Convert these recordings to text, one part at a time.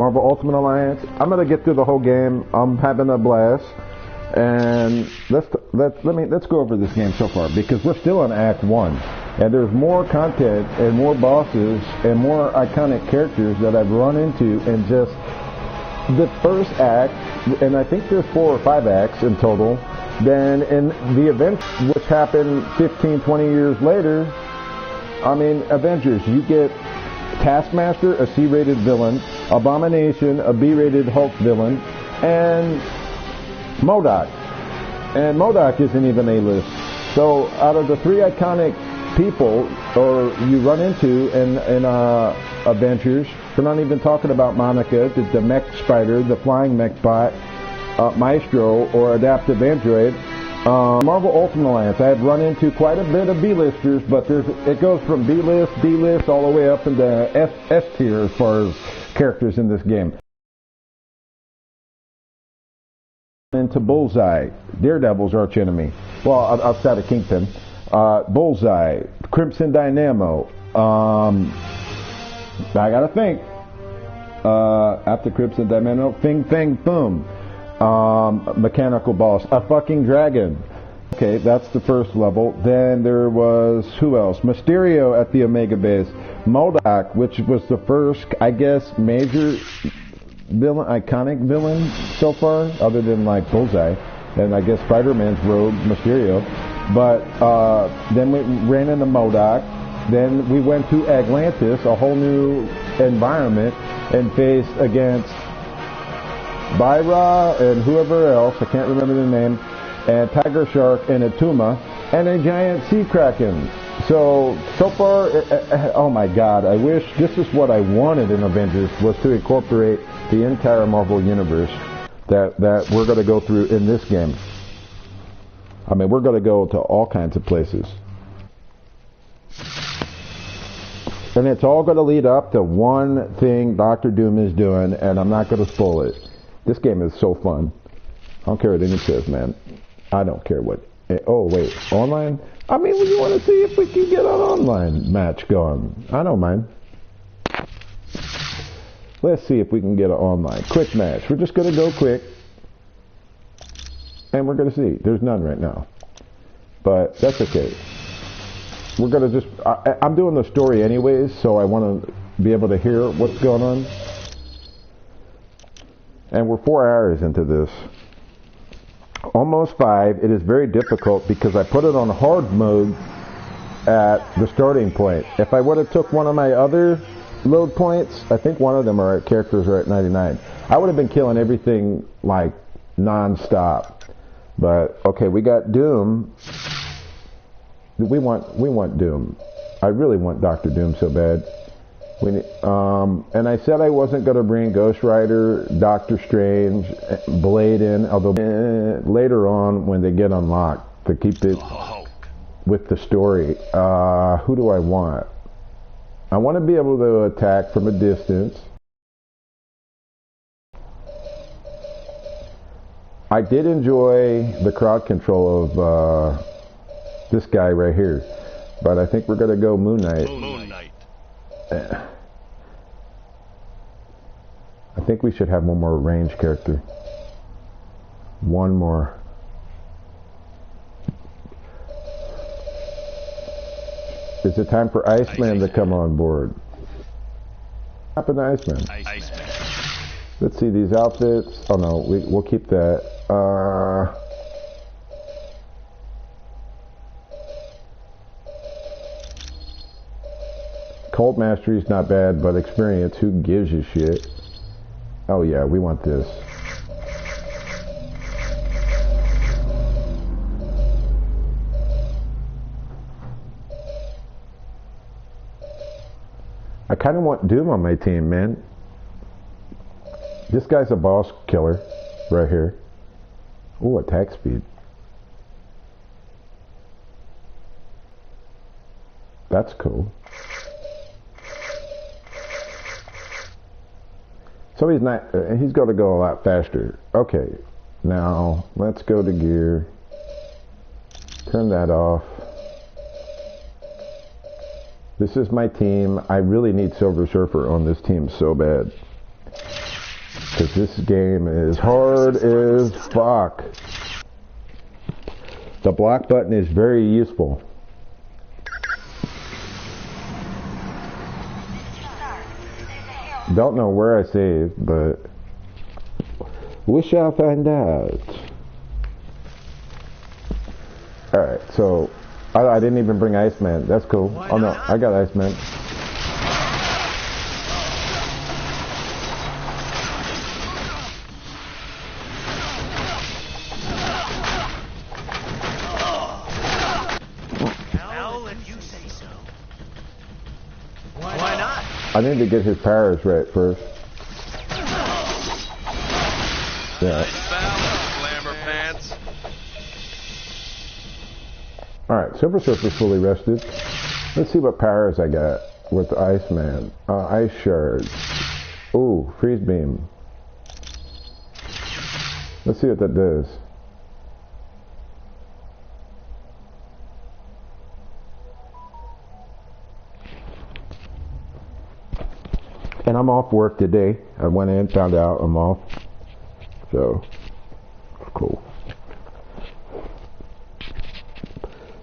Marvel Ultimate Alliance. I'm gonna get through the whole game. I'm having a blast, and let's go over this game so far because we're still in Act 1, and there's more content and more bosses and more iconic characters that I've run into in just the first act, and I think there's 4 or 5 acts in total. Then in the event which happened 15, 20 years later, I mean, Avengers, you get Taskmaster, a C-rated villain, Abomination, a B-rated Hulk villain, and MODOK. And MODOK isn't even A-list. So out of the 3 iconic people or you run into in Avengers, we're not even talking about Monica, the mech spider, the flying mech bot, Maestro, or Adaptive Android. Marvel Ultimate Alliance, I have run into quite a bit of B-listers, but it goes from B-list, D-list, all the way up into S tier as far as characters in this game. Into Bullseye, Daredevil's archenemy. Well, outside of Kingpin. Bullseye, Crimson Dynamo. I gotta think. After Crimson Dynamo, Fing Fang Boom. Mechanical Boss, a fucking dragon. Okay, that's the first level. Then there was, who else? Mysterio at the Omega Base. MODOK, which was the first, I guess, major villain, iconic villain so far, other than like Bullseye. And I guess Spider-Man's rogue, Mysterio. But then we ran into MODOK. Then we went to Atlantis, a whole new environment, and faced against Byra and whoever else, I can't remember the name, and Tiger Shark and Atuma, and a giant sea kraken. So far, oh my god, I wish this is what I wanted in Avengers, was to incorporate the entire Marvel Universe that we're going to go through in this game. I mean, we're going to go to all kinds of places. And it's all going to lead up to one thing Doctor Doom is doing, and I'm not going to spoil it. This game is so fun. I don't care what anyone says, man. I don't care what... Oh, wait. Online? I mean, you want to see if we can get an online match going. I don't mind. Let's see if we can get an online quick match. We're just going to go quick. And we're going to see. There's none right now. But that's okay. We're going to just... I'm doing the story anyways, so I want to be able to hear what's going on. And we're 4 hours into this. Almost 5. It is very difficult because I put it on hard mode at the starting point. If I would have took one of my other load points, I think one of them are characters are at 99. I would have been killing everything like non-stop. But okay, we got Doom. We want Doom. I really want Doctor Doom so bad. And I said I wasn't going to bring Ghost Rider, Doctor Strange, Blade in, although later on when they get unlocked, to keep it with the story. Who do I want? I want to be able to attack from a distance. I did enjoy the crowd control of this guy right here, but I think we're going to go Moon Knight. I think we should have one more range character. One more. Is it time for Iceman to come on board? What happened to Iceman? Let's see these outfits. Oh no, we'll keep that. Cult Mastery is not bad, but experience, who gives a shit? Oh yeah, we want this. I kind of want Doom on my team, man. This guy's a boss killer right here. Ooh, attack speed. That's cool. So he's going to go a lot faster. Okay, now let's go to gear. Turn that off. This is my team. I really need Silver Surfer on this team so bad. Because this game is hard as fuck. The block button is very useful. Don't know where I saved, but we shall find out. Alright, so I didn't even bring Iceman. That's cool. Oh no, I got Iceman. I need to get his powers right first. Yeah. Alright, Silver Surfer's fully rested. Let's see what powers I got with the Iceman. Ice Shards. Ooh, Freeze Beam. Let's see what that does. And I'm off work today. I went in, found out I'm off. So, cool.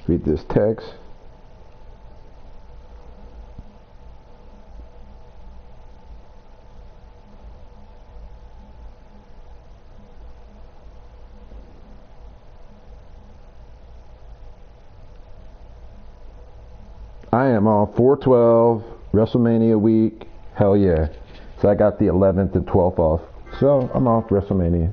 Read this text. I am on 4/12, WrestleMania week. Hell yeah. So I got the 11th and 12th off. So I'm off WrestleMania.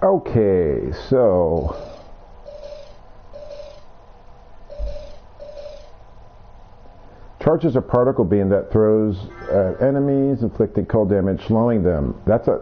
Okay, so charges a particle beam that throws at enemies, inflicting cold damage, slowing them. That's a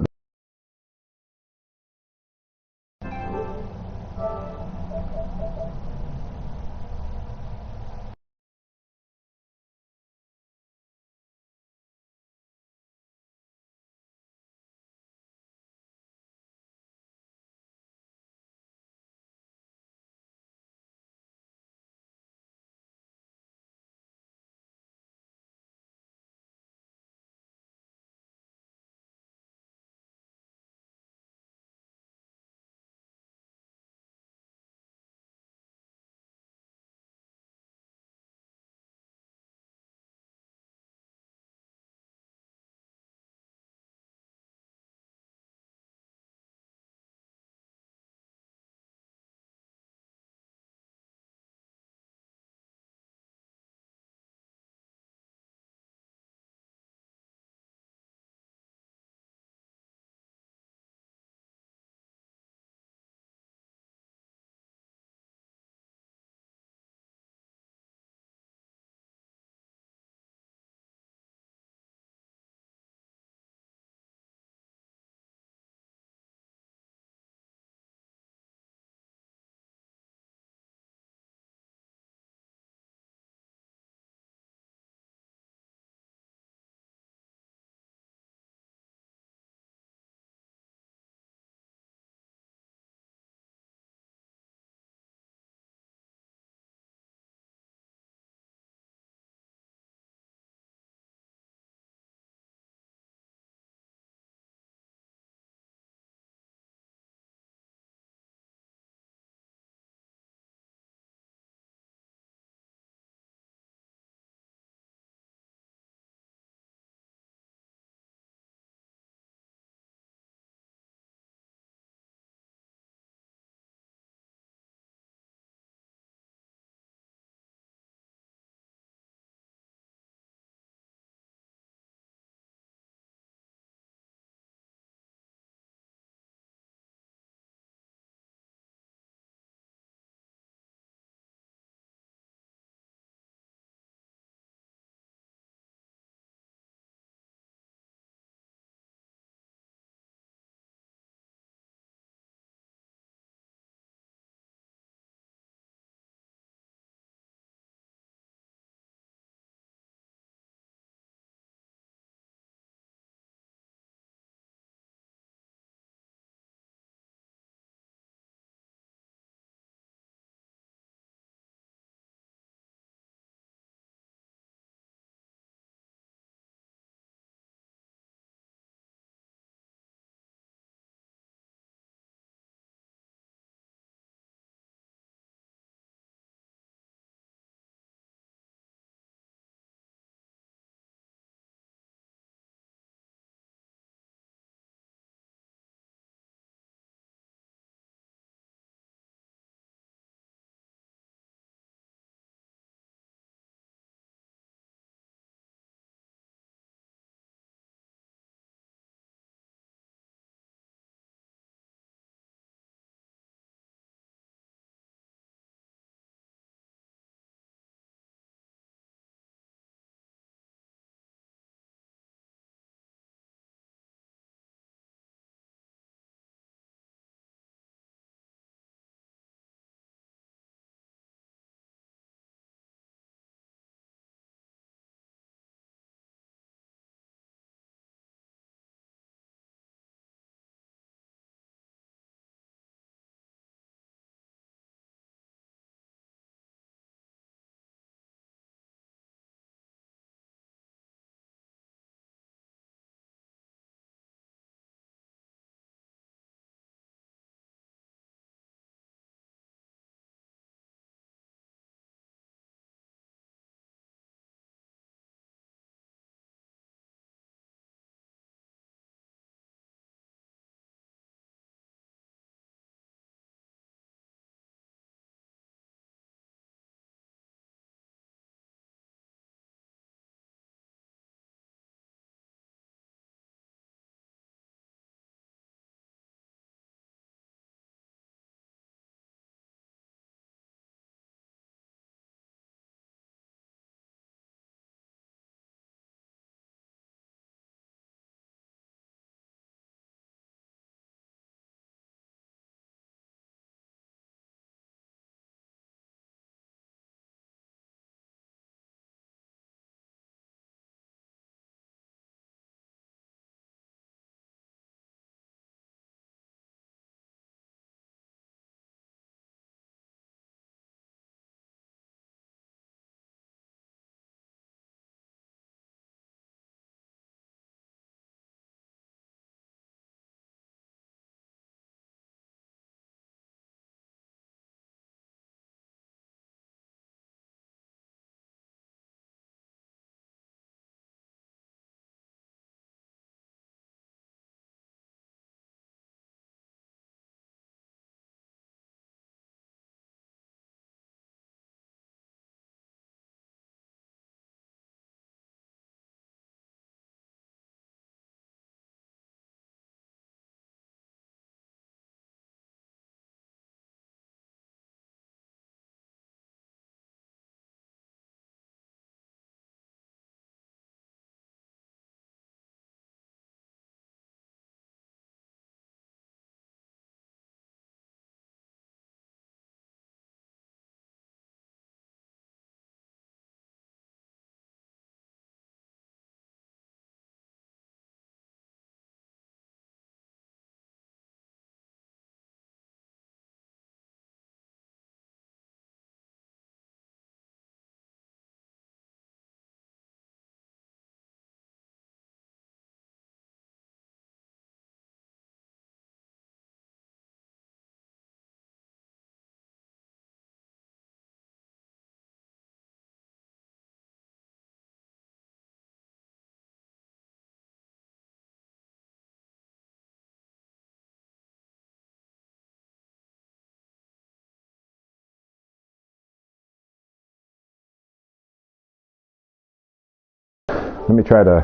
Let me try to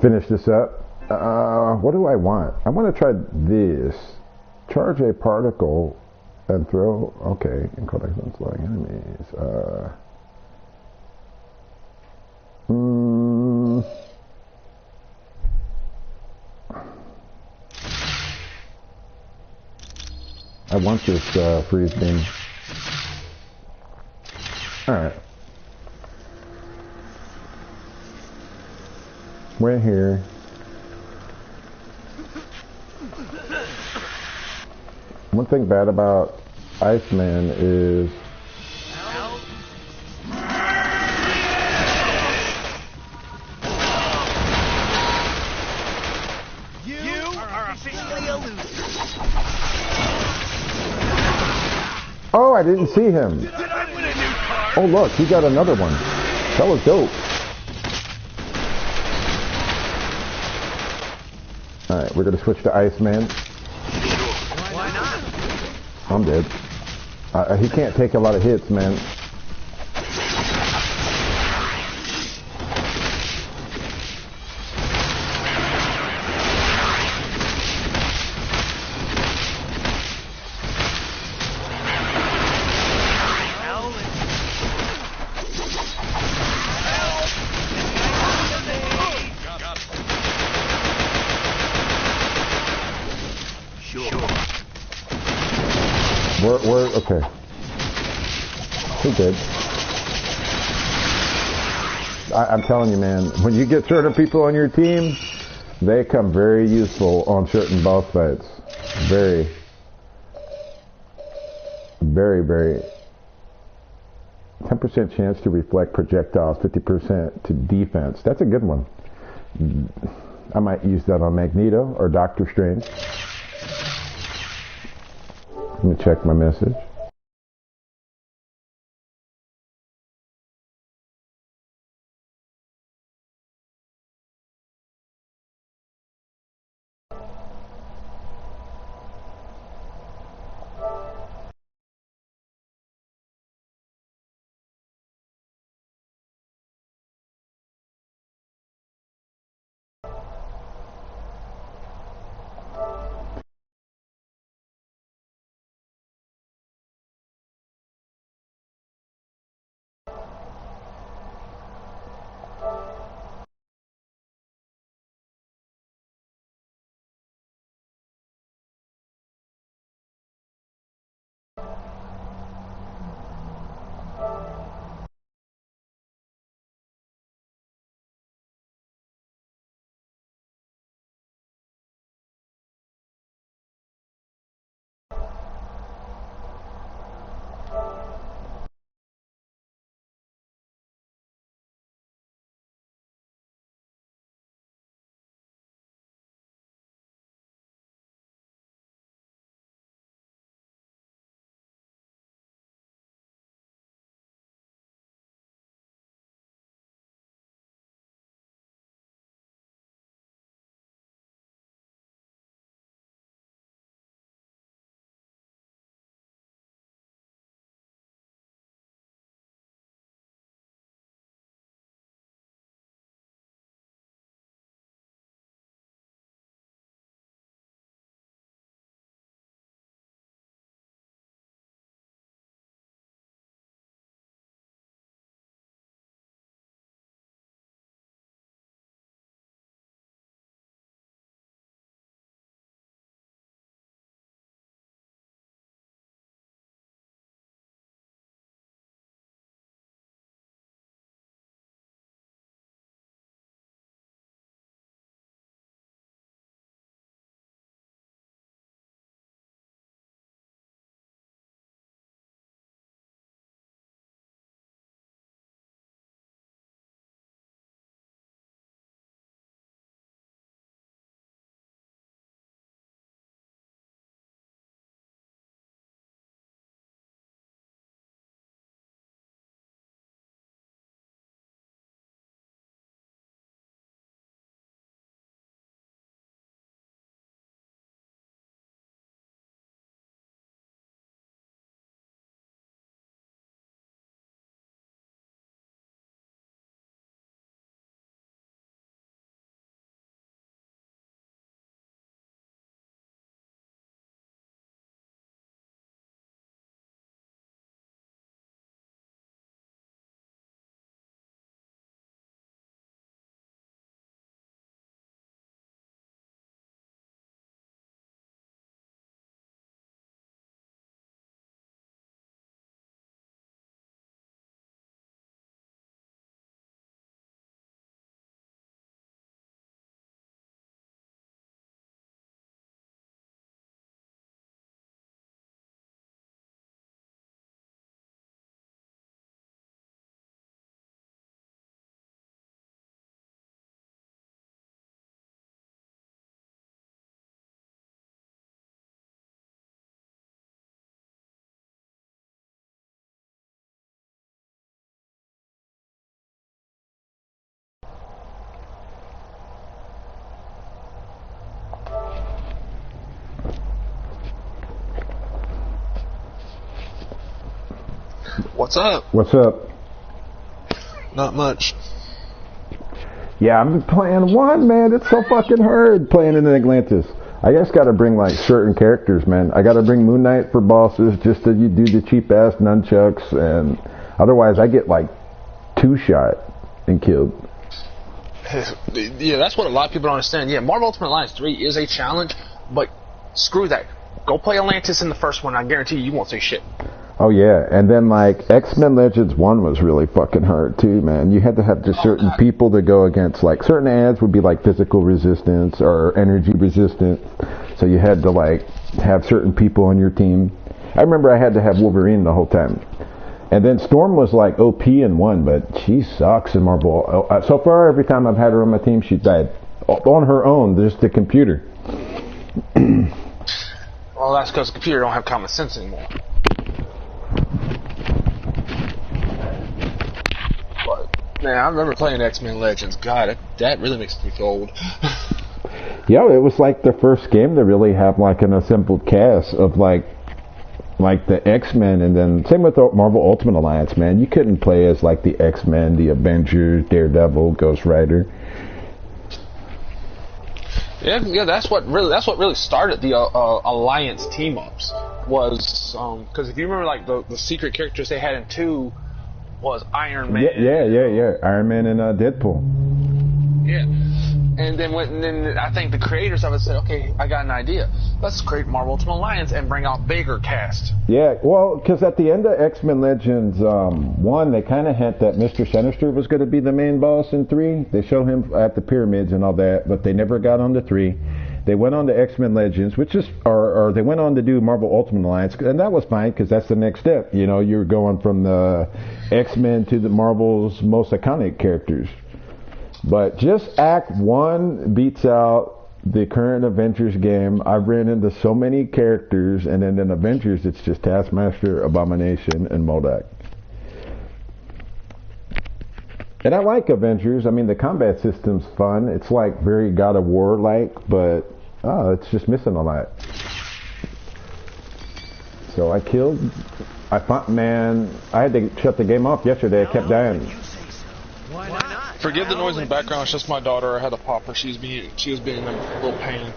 finish this up. What do I want? I want to try this. Charge a particle and throw. Okay, in contact with flying enemies. I want this freeze beam. Alright. We're in here. One thing bad about Iceman is you are officially a loser. oh, I didn't see him. Did I win a new car? Oh look, he got another one. That was dope. Alright, we're gonna switch to Iceman. Why not? I'm dead. He can't take a lot of hits, man. We're okay. We're good. I'm telling you, man, when you get certain people on your team, they come very useful on certain boss fights. Very, very, very. 10% chance to reflect projectiles, 50% to defense. That's a good one. I might use that on Magneto or Doctor Strange. Let me check my message. What's up? What's up? Not much. Yeah, I'm playing 1, man. It's so fucking hard playing in Atlantis. I just gotta bring like certain characters, man. I gotta bring Moon Knight for bosses just so you do the cheap ass nunchucks, and otherwise I get like 2-shot and killed. Yeah, that's what a lot of people don't understand. Yeah, Marvel Ultimate Alliance 3 is a challenge, but screw that. Go play Atlantis in the first one. I guarantee you won't say shit. Oh yeah, and then like X-Men Legends 1 was really fucking hard too, man. You had to have just certain people to go against. Like certain ads would be like physical resistance or energy resistance, so you had to like have certain people on your team. I remember I had to have Wolverine the whole time. And then Storm was like OP in 1, but she sucks in Marvel. So far, every time I've had her on my team, she died on her own. Just the computer. Well, that's because the computer don't have common sense anymore. But man, I remember playing X-Men Legends. God, that really makes me feel old. Yeah, it was like the first game to really have like an assembled cast of like the X-Men, and then same with the Marvel Ultimate Alliance, man. You couldn't play as like the X-Men, the Avengers, Daredevil, Ghost Rider. Yeah, that's what really started the Alliance team-ups, was because if you remember, like the secret characters they had in 2 was Iron Man. Yeah. Iron Man and Deadpool. Yeah. And then I think the creators of it said, okay, I got an idea. Let's create Marvel Ultimate Alliance and bring out bigger cast. Yeah, well, because at the end of X-Men Legends 1, they kind of hint that Mr. Sinister was going to be the main boss in 3. They show him at the pyramids and all that, but they never got on to 3. They went on to X-Men Legends, which is, or they went on to do Marvel Ultimate Alliance, and that was fine because that's the next step. You know, you're going from the X-Men to the Marvel's most iconic characters. But just Act 1 beats out the current Avengers game. I've ran into so many characters, and then in Avengers, it's just Taskmaster, Abomination, and MODOK. And I like Avengers. I mean, the combat system's fun. It's like very God of War-like, but it's just missing a lot. So I had to shut the game off yesterday. I kept dying. Why not? Forgive the noise in the background. It's just my daughter. I had to pop her. She was being a little pain.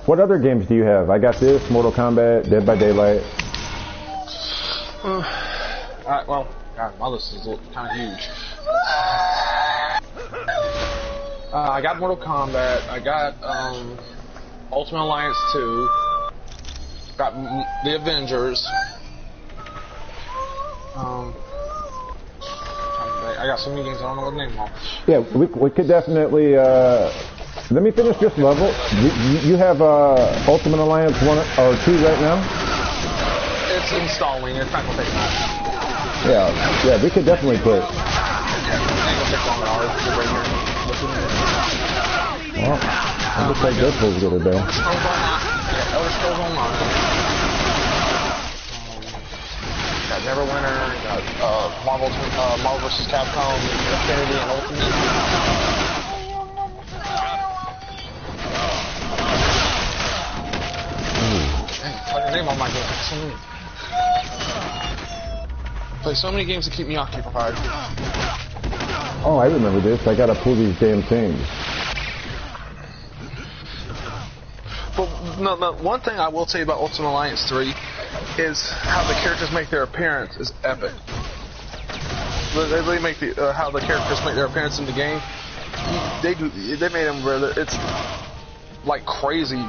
What other games do you have? I got this, Mortal Kombat, Dead by Daylight. Alright, well, God, my list is kind of huge. I got Mortal Kombat. I got Ultimate Alliance 2. Got the Avengers. I got so many games I don't know what to name them all. Yeah, we could definitely. Let me finish this level. You have Ultimate Alliance 1 or 2 right now? It's installing. It's not going to take much. Yeah, we could definitely play it. Well, it looks like Deadpool's good today. Elder Scrolls Online. Got Neverwinter, got Marvel vs. Capcom, Infinity, and Ultimate. Dang, your name on my game. Play so many games to keep me occupied. Oh, I remember this. I gotta pull these damn things. But no, one thing I will tell you about Ultimate Alliance 3 is how the characters make their appearance is epic. They really make how the characters make their appearance in the game. They made them rather. It's like crazy.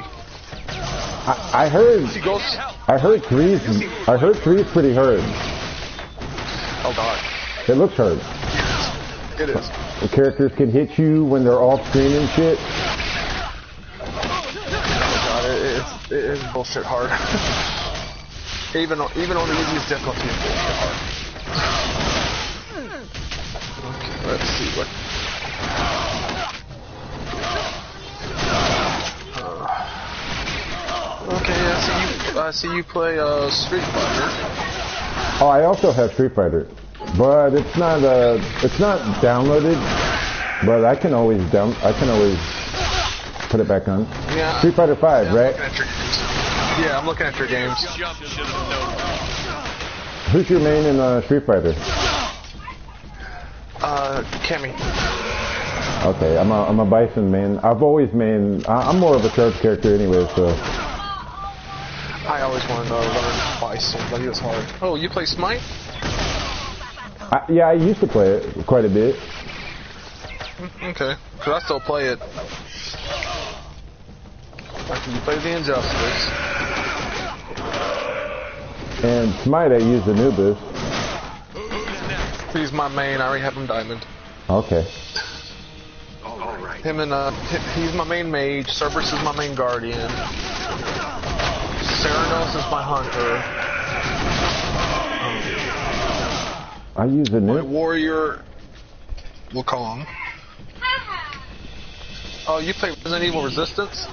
I heard 3's pretty hard. Oh God. It looks hard. It is. The characters can hit you when they're off screen and shit. It is bullshit hard. even on the easiest difficulty, it's bullshit hard. Okay, let's see what. Okay, I see you play Street Fighter. Oh, I also have Street Fighter, but it's not downloaded. But I can always put it back on. Yeah. Street Fighter 5, right? Yeah, I'm looking at your games. Who's your main in Street Fighter? Cammy. Okay, I'm a Bison main. I've always main. I'm more of a charge character anyway, so. I always wanted to learn Bison, but he was hard. Oh, you play Smite? Yeah, I used to play it quite a bit. Okay, because I still play it. Like you play the Injustice. And Smite, I use Anubis. He's my main. I already have him Diamond. Okay. Him and he's my main mage. Cerberus is my main guardian. Ceranos is my hunter. I use My Anubis. warrior. We'll call him. Oh, you play Resident Evil Resistance?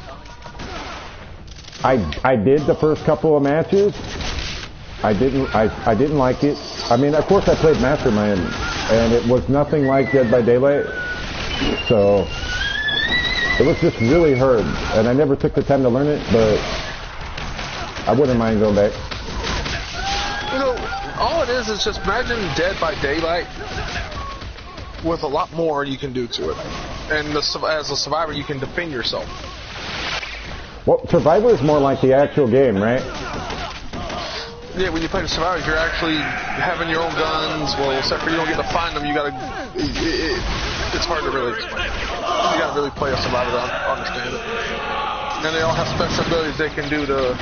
I did the first couple of matches. I didn't like it. I mean, of course I played Mastermind, and it was nothing like Dead by Daylight. So it was just really hard, and I never took the time to learn it, but I wouldn't mind going back. You know, all it is just imagine Dead by Daylight with a lot more you can do to it. And as a survivor, you can defend yourself. Well, Survivor is more like the actual game, right? Yeah, when you play the Survivor, you're actually having your own guns. Well, except for you don't get to find them, you gotta... it's hard to really explain. You gotta really play a Survivor to understand it. And they all have special abilities they can do to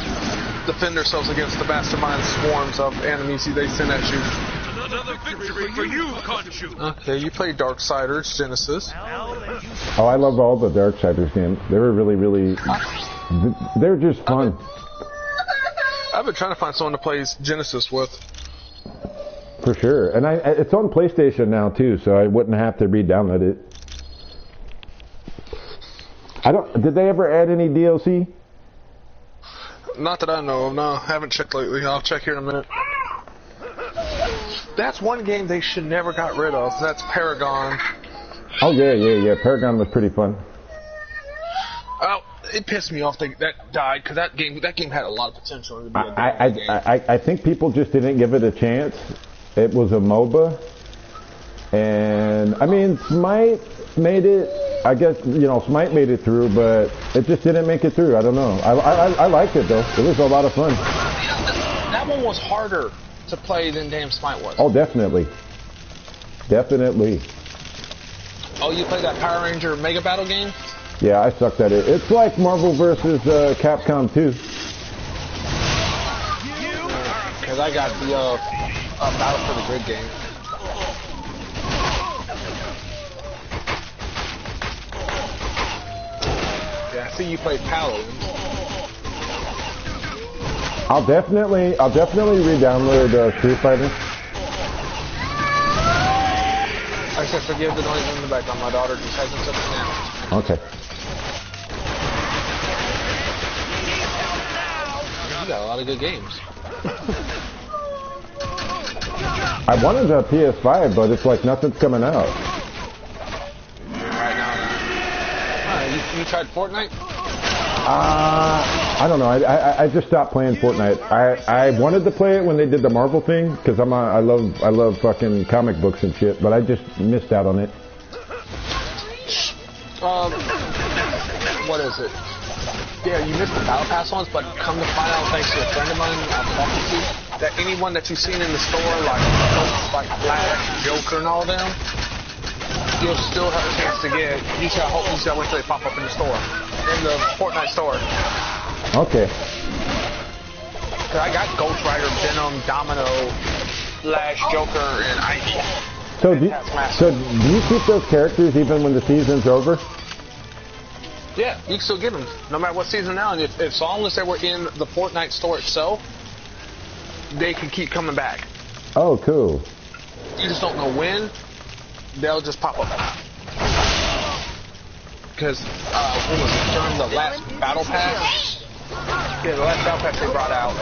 defend themselves against the mastermind swarms of enemies they send at you. Another victory for you, Conchu. Okay, you play Darksiders, Genesis. Oh, I love all the Darksiders games. They were really... They're just fun. I've been trying to find someone to play Genesis with. For sure. And it's on PlayStation now, too, so I wouldn't have to re-download it. Did they ever add any DLC? Not that I know of, no. I haven't checked lately. I'll check here in a minute. That's one game they should never got rid of. That's Paragon. Oh, yeah. Paragon was pretty fun. Oh, it pissed me off that died, because that game had a lot of potential to be a good game. I think people just didn't give it a chance. It was a MOBA. And, I mean, Smite made it... I guess, Smite made it through, but it just didn't make it through. I don't know. I liked it, though. It was a lot of fun. That one was harder to play than damn Smite was. Oh, definitely. Definitely. Oh, you played that Power Ranger Mega Battle game? Yeah, I sucked at it. It's like Marvel vs. Capcom 2. Because I got the Battle for the Grid game. Yeah, I see you played Paladin. I'll definitely re-download Street Fighter. I said forgive the noise in the background. My daughter just hasn't took a nap. Okay. You got a lot of good games. I wanted a PS5, but it's like nothing's coming out. Right now. You tried Fortnite? I don't know. I just stopped playing Fortnite. I wanted to play it when they did the Marvel thing because I love fucking comic books and shit, but I just missed out on it. What is it? Yeah, you missed the Battle Pass ones, but come to find out, thanks to a friend of mine I'm talking to, that anyone that you've seen in the store, like Flash, Joker, and all of them, you'll still have a chance to get. You just gotta wait till they pop up in the store, in the Fortnite store. Okay. Cause I got Ghost Rider, Venom, Domino, Flash, Joker, and Ivy. So do you keep those characters even when the season's over? Yeah, you can still get them, no matter what season now. And if as long as they were in the Fortnite store itself, they can keep coming back. Oh, cool. You just don't know when. They'll just pop up. Because when was it? During the last Battle Pass? Yeah, the last Battle Pass they brought out,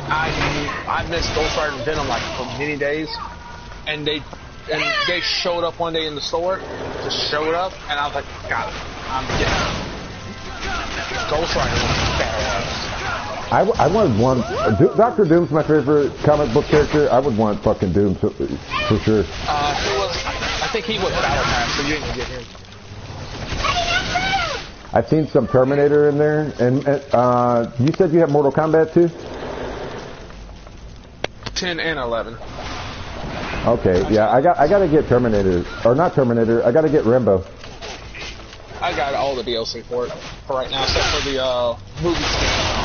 I missed Ghost Rider and Venom like for many days, and they showed up one day in the store, just showed up, and I was like, got it, I'm getting it. Ghost Rider was badass. I wanted one. Doctor Doom's my favorite comic book character. I would want fucking Doom for sure. I think he was Battle Pass, so you ain't gonna get him. I've seen some Terminator in there, and you said you have Mortal Kombat too? 10 and 11. Okay, yeah, I gotta get Terminator, or not Terminator. I gotta get Rambo. I got all the DLC for it for right now, except for the movie skin.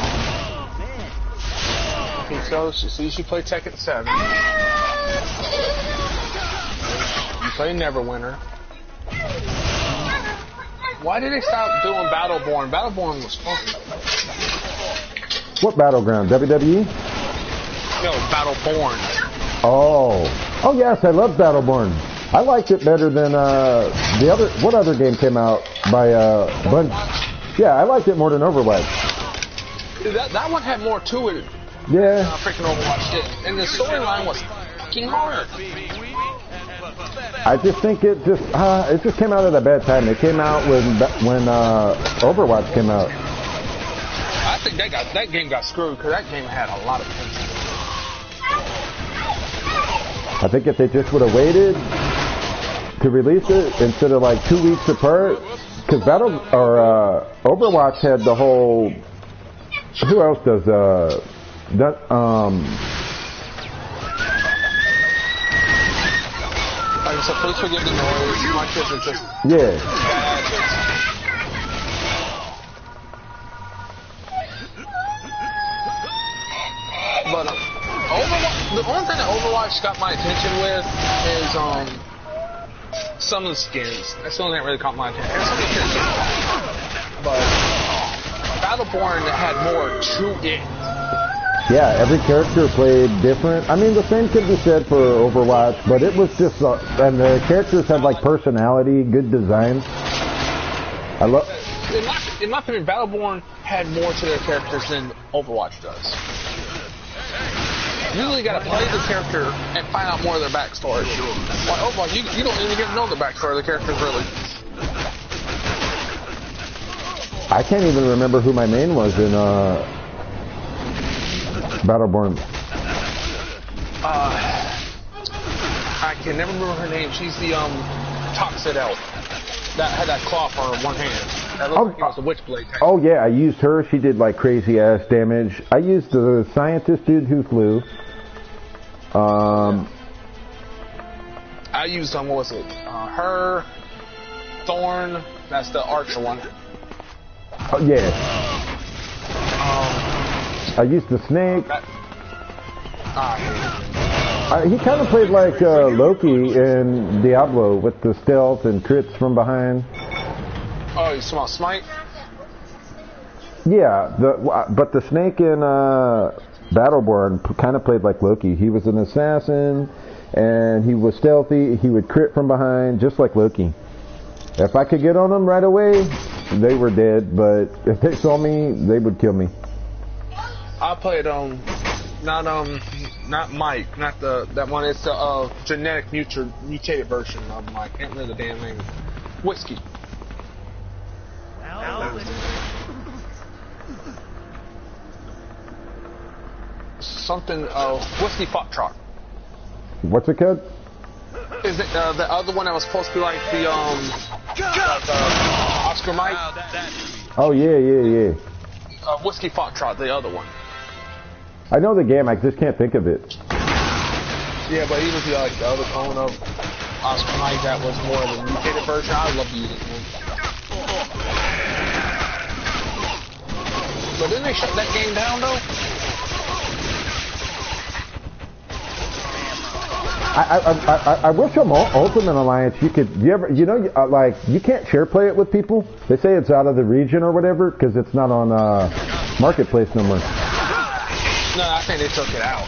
So you should play Tekken 7. You play Neverwinter. Why did they stop doing Battleborn? Battleborn was fun. What Battleground? WWE? No, Battleborn. Oh yes, I love Battleborn. I liked it better than the other. What other game came out by Bungie? Yeah, I liked it more than Overwatch. That one had more to it. Yeah. Freaking Overwatch did, and the storyline was fucking hard. I just think it just came out at a bad time. It came out when Overwatch came out. I think that game got screwed because that game had a lot of potential. I think if they just would have waited to release it instead of like 2 weeks apart, because Overwatch had the whole. Who else does So please forgive the noise. My kids are just yeah. But Overwatch, the only thing that Overwatch got my attention with is some of the skins. That's the only thing that really caught my attention. But Battleborn had more to it. Yeah, every character played different. I mean, the same could be said for Overwatch, but it was just, and the characters had like personality, good design. I love. In my opinion, Battleborn had more to their characters than Overwatch does. You really got to play the character and find out more of their backstory. Like Overwatch, you don't even get to know the backstory of the characters really. I can't even remember who my main was in Battleborn. I can never remember her name. She's the Toxic Elf that had that claw for one hand. That looked like it was a Witchblade type. Oh yeah, I used her. She did like crazy ass damage. I used the scientist dude who flew. I used what was it? Her, Thorn. That's the archer one. Oh yeah. I used the snake. He kind of played like Loki in Diablo with the stealth and crits from behind. Oh, you smell Smite? Yeah, but the snake in Battleborn kind of played like Loki. He was an assassin, and he was stealthy. He would crit from behind, just like Loki. If I could get on them right away, they were dead. But if they saw me, they would kill me. I played not Mike, not that one. It's the genetic mutated version of Mike. I can't remember the damn name. Whiskey. Something Whiskey Foxtrot. What's it called? Is it the other one that was supposed to be like the Oscar Mike? Oh yeah. Whiskey Foxtrot, the other one. I know the game, I just can't think of it. Yeah, but he was like the other clone of Oscar Mike that was more of the mutated version. I love using him. But didn't they shut that game down though? I wish on Ultimate Alliance you could. Like you can't share play it with people. They say it's out of the region or whatever because it's not on Marketplace no more. No, I think they took it out.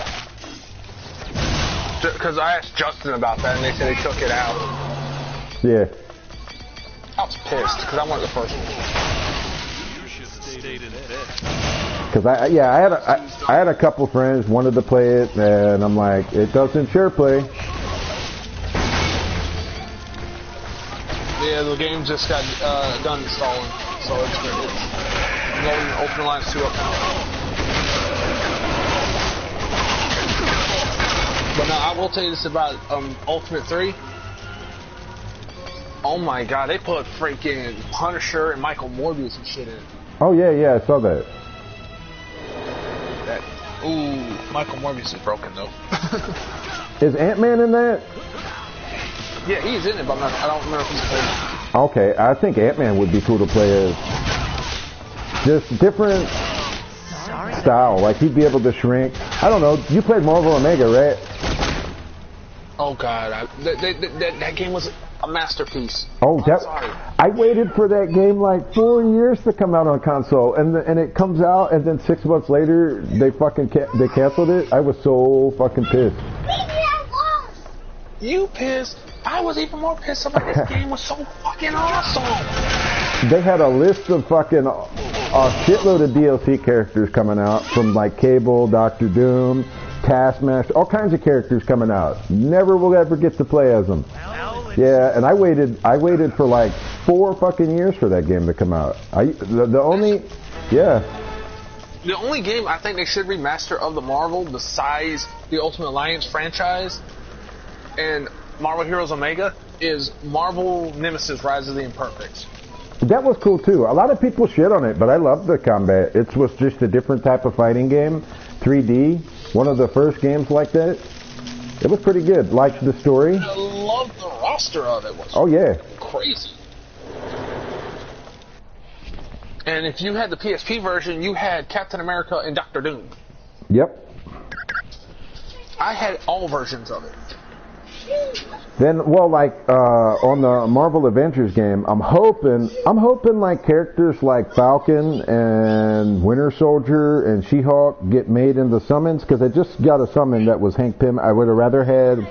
Because I asked Justin about that, and they said they took it out. Yeah. I was pissed because I wanted the first one. Because I had a couple friends wanted to play it, and I'm like, it doesn't share play. Yeah, the game just got done installing, so it's loading Open Alliance 2 up now. Now, I will tell you this about Ultimate 3. Oh my god, they put freaking Punisher and Michael Morbius and shit in it. Oh, yeah, I saw that. Ooh, Michael Morbius is broken, though. Is Ant-Man in that? Yeah, he's in it, but I don't remember if he's playing. Okay, I think Ant-Man would be cool to play as. Just different style. Like, he'd be able to shrink. I don't know. You played Marvel Omega, right? Oh, God. That game was a masterpiece. Oh, I waited for that game like 4 years to come out on console, and it comes out, and then 6 months later, they canceled it. I was so fucking pissed. You pissed? I was even more pissed about this game was so fucking awesome. They had a list of fucking a shitload of DLC characters coming out from like Cable, Doctor Doom, Taskmaster, all kinds of characters coming out. Never will ever get to play as them. Yeah, and I waited for like 4 fucking years for that game to come out. The only game I think they should remaster of the Marvel besides the Ultimate Alliance franchise and Marvel Heroes Omega is Marvel Nemesis Rise of the Imperfects. That was cool too. A lot of people shit on it, but I loved the combat. It was just a different type of fighting game, 3D, one of the first games like that. It was pretty good. Liked the story. I love the roster of it. Oh yeah, crazy. And if you had the PSP version, you had Captain America and Doctor Doom. Yep. I had all versions of it. Then, well, like on the Marvel Avengers game, I'm hoping like characters like Falcon and Winter Soldier and She-Hulk get made into summons, because I just got a summon that was Hank Pym. I would have rather had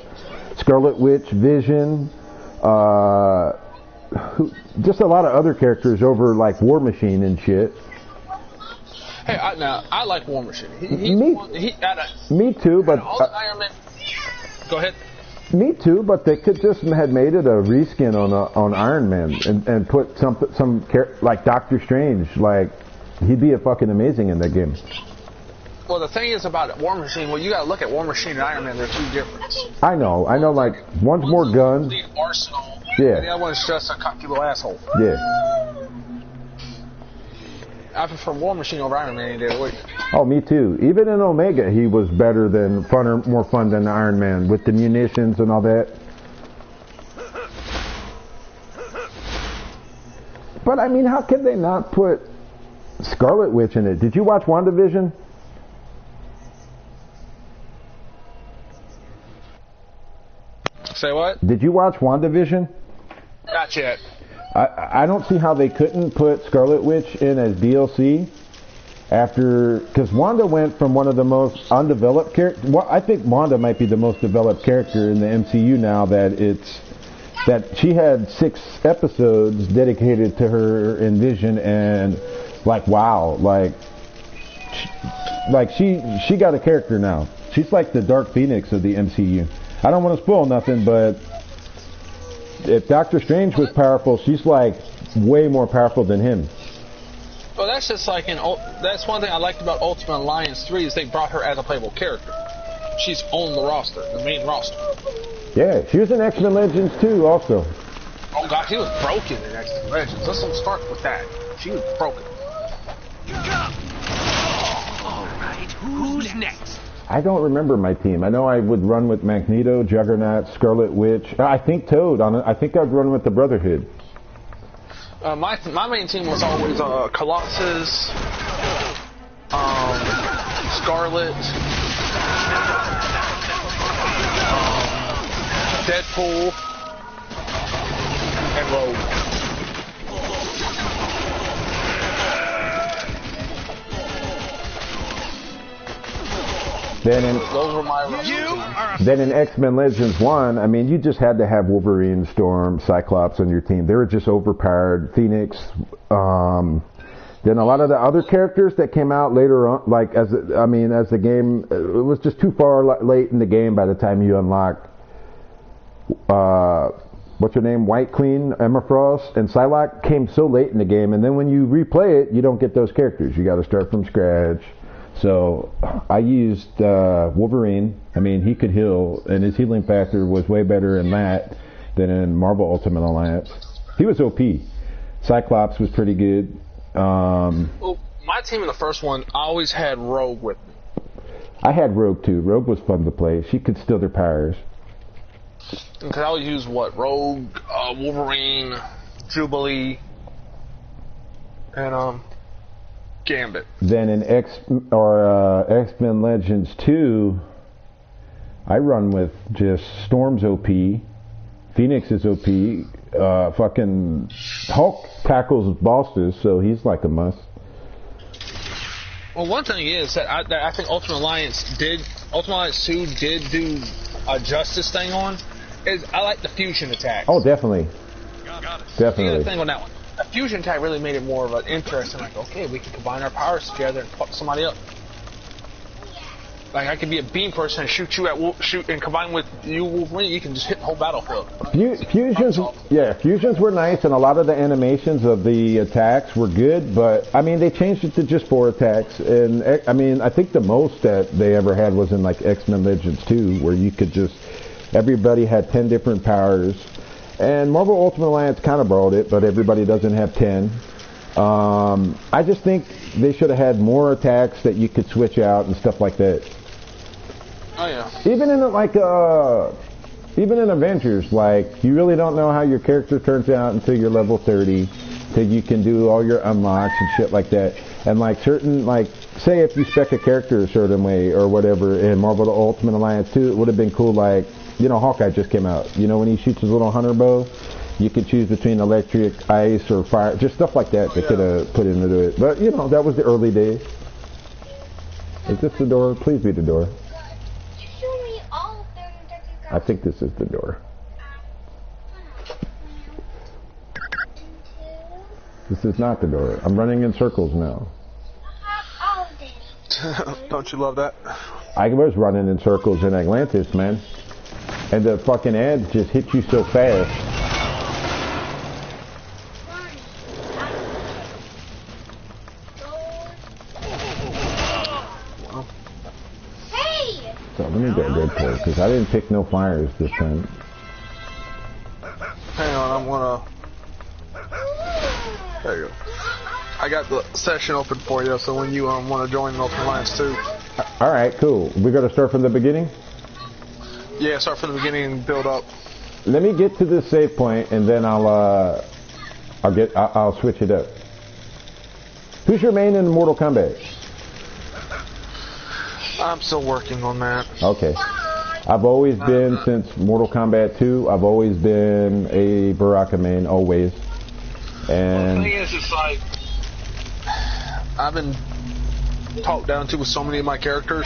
Scarlet Witch, Vision, just a lot of other characters over like War Machine and shit. Hey, I like War Machine. Me too, but Iron Man. Go ahead. Me too, but they could just had made it a reskin on Iron Man and put some like Doctor Strange, like he'd be fucking amazing in that game. Well, the thing is about War Machine. Well, you got to look at War Machine and Iron Man. They're two different. I know. Like one's more guns. Arsenal. Yeah. And the other one's just a cocky little asshole. Yeah. I prefer War Machine over Iron Man any day of the week. Oh, me too. Even in Omega, he was better than more fun than Iron Man with the munitions and all that. But I mean, how could they not put Scarlet Witch in it? Did you watch WandaVision? Say what? Did you watch WandaVision? Not yet. I don't see how they couldn't put Scarlet Witch in as DLC because Wanda went from one of the most undeveloped characters. Well, I think Wanda might be the most developed character in the MCU now that she had 6 episodes dedicated to her in Vision, and like wow, she got a character now. She's like the Dark Phoenix of the MCU. I don't want to spoil nothing, but if Doctor Strange was powerful, she's like way more powerful than him. Well, that's just like that's one thing I liked about Ultimate Alliance 3 is they brought her as a playable character. She's on the roster, the main roster. Yeah, she was in X-Men Legends too, also. Oh god, she was broken in X-Men Legends. Let's don't start with that. She was broken. All right, who's next? I don't remember my team. I know I would run with Magneto, Juggernaut, Scarlet Witch. I think Toad. I think I'd run with the Brotherhood. My main team was always Colossus, Scarlet, Deadpool, and Rogue. Those were my Then in X-Men Legends 1, I mean, you just had to have Wolverine, Storm, Cyclops on your team. They were just overpowered. Phoenix. Then a lot of the other characters that came out later on, like as the game, it was just too far late in the game by the time you unlocked, what's her name? White Queen, Emma Frost, and Psylocke came so late in the game, and then when you replay it, you don't get those characters. You got to start from scratch. So I used Wolverine. I mean, he could heal, and his healing factor was way better in that than in Marvel Ultimate Alliance. He was OP. Cyclops was pretty good. Well, my team in the first one, I always had Rogue with me. I had Rogue too. Rogue was fun to play. She could steal their powers. Because I would use what? Rogue, Wolverine, Jubilee, and Gambit. Then in X-Men Legends 2, I run with just Storm's OP, Phoenix is OP, fucking Hulk tackles bosses, so he's like a must. Well, one thing is that I think Ultimate Alliance 2 did do a justice thing on, is I like the fusion attack. Oh, definitely. Definitely. The thing on that one. A fusion attack really made it more of an interesting, like, okay, we can combine our powers together and fuck somebody up. Like, I could be a beam person and shoot and combine with you, Wolverine, you can just hit the whole battlefield. Fusions were nice, and a lot of the animations of the attacks were good, but, I mean, they changed it to just 4 attacks, and, I mean, I think the most that they ever had was in, like, X-Men Legends 2, where you could just, everybody had 10 different powers, and Marvel Ultimate Alliance kind of borrowed it, but everybody doesn't have 10. I just think they should have had more attacks that you could switch out and stuff like that. Oh yeah. Even in Avengers, like, you really don't know how your character turns out until you're level 30, till you can do all your unlocks and shit like that. And like certain, like, say if you spec a character a certain way or whatever in Marvel Ultimate Alliance 2, it would have been cool, like, you know, Hawkeye just came out. You know, when he shoots his little hunter bow, you could choose between electric, ice, or fire, just stuff like that they could have put into it. But, you know, that was the early days. Is this the door? Please be the door. I think this is the door. This is not the door. I'm running in circles now. Don't you love that? I was running in circles in Atlantis, man. And the fucking ads just hit you so fast. So let me get Deadpool, because I didn't pick no flyers this time. Hang on, I'm gonna... There you go. I got the session open for you, so when you want to join Ultimate Alliance 2. Alright, cool. We gotta start from the beginning? Yeah, start from the beginning and build up. Let me get to this save point, and then I'll switch it up. Who's your main in Mortal Kombat? I'm still working on that. Okay. I've always been, since Mortal Kombat 2, I've always been a Baraka main, always. And the thing is, it's like, I've been talked down to with so many of my characters,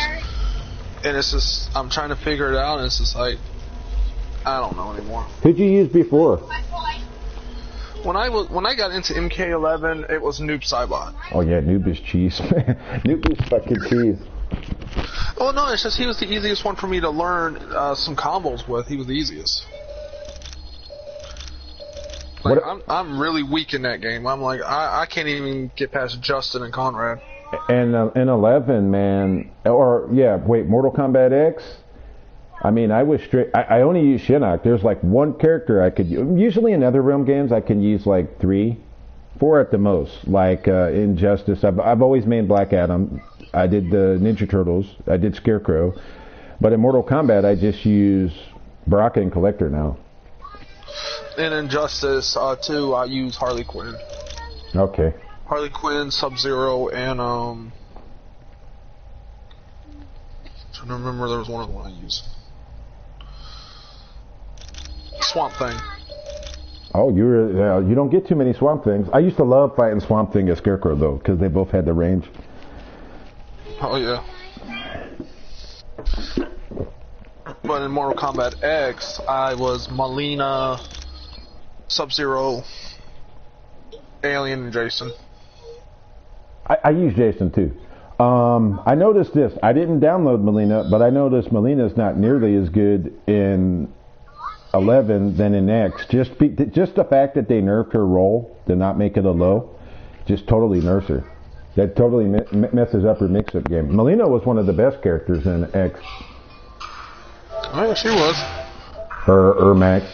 and it's just, I'm trying to figure it out, and it's just like, I don't know anymore. Who'd you use before? When I got into MK11, it was Noob Saibot. Oh yeah, Noob is cheese, man. Noob is fucking cheese. Oh no, it's just he was the easiest one for me to learn some combos with. He was the easiest. Like, I'm really weak in that game. I'm like, I can't even get past Justin and Conrad. And in 11, man, Mortal Kombat X. I mean, I was straight. I only use Shinnok. There's like one character I could use. Usually in other Realm games, I can use like 3, 4 at the most. Like Injustice, I've always made Black Adam. I did the Ninja Turtles. I did Scarecrow. But in Mortal Kombat, I just use Baraka and Collector now. In Injustice 2, I use Harley Quinn. Okay. Harley Quinn, Sub-Zero, and I'm trying to remember, there was one other one I used. Swamp Thing. Oh, you don't get too many Swamp Things. I used to love fighting Swamp Thing as Scarecrow though, because they both had the range. Oh yeah. But in Mortal Kombat X, I was Melina, Sub-Zero, Alien, and Jason. I use Jason too. I noticed this. I didn't download Melina, but I noticed Melina's not nearly as good in 11 than in X. Just the fact that they nerfed her role, to not make it a low, just totally nerfs her. that totally messes up your mix-up game. Melina was one of the best characters in X. Oh, yeah, she was. Or Max.